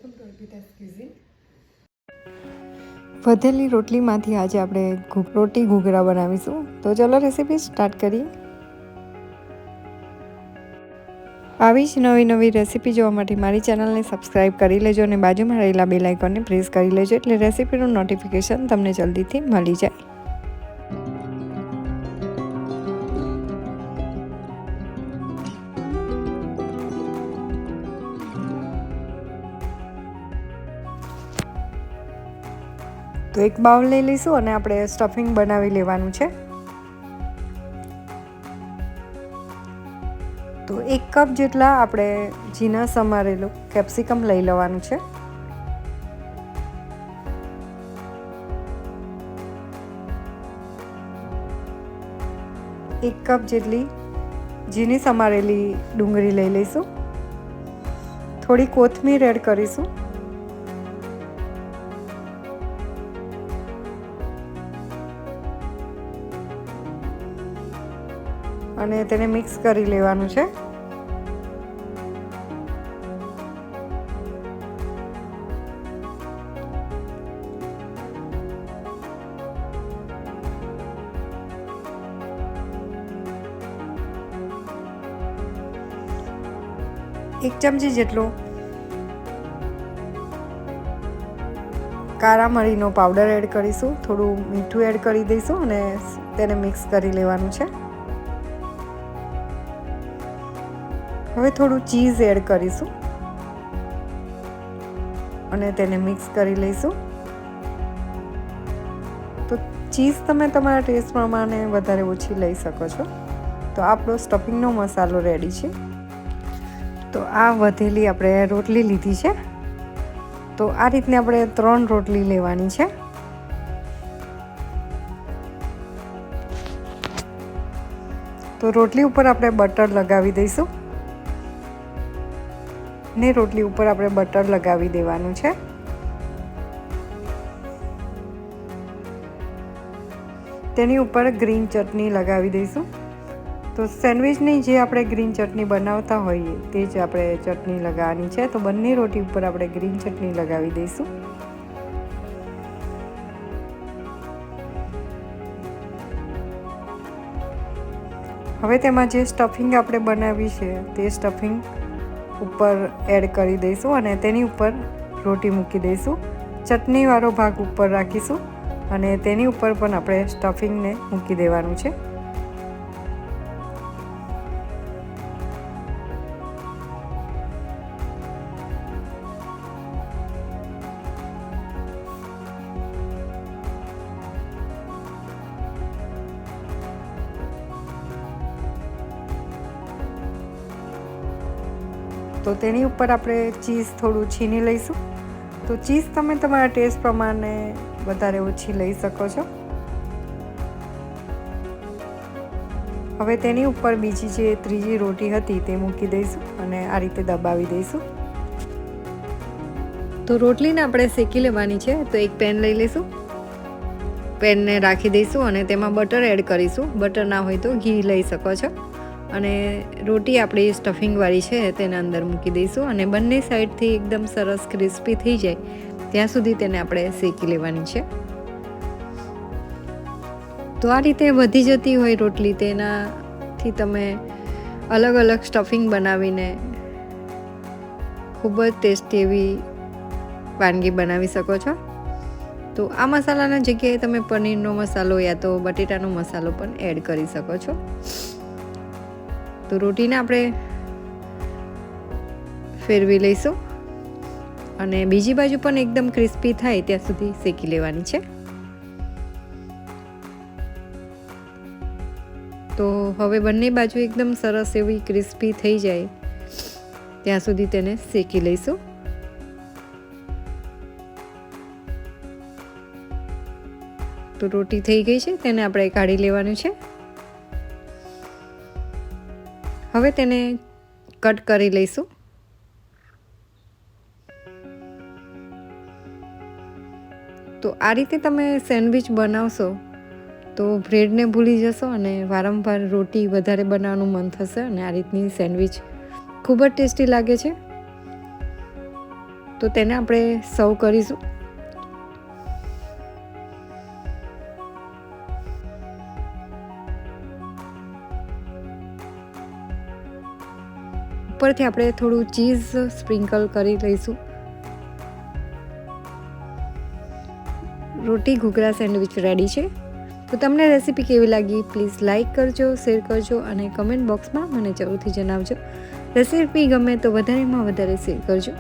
Welcome to અર્પિતાસ cuisine. વધેલી રોટલીમાંથી આજે આપણે રોટી ઘૂઘરા બનાવીશું. તો ચલો રેસીપી સ્ટાર્ટ કરીએ. આવી જ નવી રેસીપી જોવા માટે મારી ચેનલને સબસ્ક્રાઈબ કરી લેજો અને બાજુમાં રહેલા બેલ આઇકોનને પ્રેસ કરી લેજો એટલે રેસીપીનું નોટિફિકેશન તમને જલ્દીથી મળી જાય. તો એક બાઉલ લઈ લઈશું અને આપણે સ્ટફિંગ બનાવી લેવાનું છે. તો 1 કપ જેટલા આપણે ઝીણા સમારેલું કેપ્સિકમ લઈ લેવાનું છે. એક કપ જેટલી ઝીણી સમારેલી ડુંગળી લઈ લઈશું. થોડી કોથમીર એડ કરીશું. અને તેને મિક્સ કરી લેવાનું છે. એક ચમચી જેટલો કાળા મરીનો પાવડર એડ કરીશું. થોડું મીઠું એડ કરી દઈશું અને તેને મિક્સ કરી લેવાનું છે. હવે થોડું ચીઝ એડ કરીશું અને તેને મિક્સ કરી લઈશું. તો ચીઝ તમે તમારા ટેસ્ટ પ્રમાણે વધારે ઓછી લઈ શકો છો. તો આપણો સ્ટફિંગનો મસાલો રેડી છે. તો આ વધેલી આપણે રોટલી લીધી છે. તો આ રીતને આપણે 3 રોટલી લેવાની છે. તો રોટલી ઉપર આપણે બટર લગાવી દઈશું ને રોટલી ઉપર આપણે બટર લગાવી દેવાનું છે. તેની ઉપર ગ્રીન ચટણી લગાવી દઈશું. તો સેન્ડવિચની જે આપણે ગ્રીન ચટણી બનાવતા હોઈએ તે જ આપણે ચટણી લગાવવાની છે. તો બંને રોટી ઉપર આપણે ગ્રીન ચટણી લગાવી દઈશું. હવે તેમાં જે સ્ટફિંગ આપણે બનાવી છે તે સ્ટફિંગ ઉપર એડ કરી દઈશું અને તેની ઉપર રોટી મૂકી દઈશું. ચટણીવાળો ભાગ ઉપર રાખીશું અને તેની ઉપર પણ આપણે સ્ટફિંગને મૂકી દેવાનું છે. તો તેની ઉપર આપણે ચીઝ થોડું છીની લઈશું. તો ચીઝ તમે તમારા ટેસ્ટ પ્રમાણે વધારે ઓછી લઈ શકો છો. હવે તેની ઉપર બીજી જે ત્રીજી રોટી હતી તે મૂકી દઈશું અને આ રીતે દબાવી દઈશું. તો રોટલીને આપણે શેકી લેવાની છે. તો એક પેન લઈ લઈશું. પેનને રાખી દઈશું અને તેમાં બટર એડ કરીશું. બટર ના હોય તો ઘી લઈ શકો છો. અને રોટી આપણી સ્ટફિંગવાળી છે તેને અંદર મૂકી દઈશું અને બંને સાઈડથી એકદમ સરસ ક્રિસ્પી થઈ જાય ત્યાં સુધી તેને આપણે શેકી લેવાની છે. તો આ રીતે વધી જતી હોય રોટલી તેનાથી તમે અલગ અલગ સ્ટફિંગ બનાવીને ખૂબ જ ટેસ્ટી એવી વાનગી બનાવી શકો છો. તો આ મસાલાના જગ્યાએ તમે પનીરનો મસાલો યા તો બટેટાનો મસાલો પણ એડ કરી શકો છો. તો રોટીને આપણે ફેરવી લઈશું અને બીજી બાજુ પણ એકદમ ક્રિસ્પી થાય ત્યાં સુધી શેકી લેવાની છે. તો હવે બંને બાજુ એકદમ સરસ એવી ક્રિસ્પી થઈ જાય ત્યાં સુધી તેને શેકી લઈશું. તો રોટી થઈ ગઈ છે, તેને આપણે કાઢી લેવાનું છે. હવે તેને કટ કરી લઈશું. તો આ રીતે તમે સેન્ડવિચ બનાવશો તો બ્રેડને ભૂલી જશો અને વારંવાર રોટી વધારે બનાવવાનું મન થશે અને આ રીતની સેન્ડવિચ ખૂબ જ ટેસ્ટી લાગે છે. તો તેને આપણે સર્વ કરીશું. ઉપરથી આપણે થોડું ચીઝ સ્પ્રિંકલ કરી લઈશું. રોટી ઘૂઘરા સેન્ડવિચ રેડી છે. તો તમને રેસીપી કેવી લાગી પ્લીઝ લાઇક કરજો, શેર કરજો અને કમેન્ટ બોક્સમાં મને જરૂરથી જણાવજો. રેસીપી ગમે તો વધારેમાં વધારે શેર કરજો.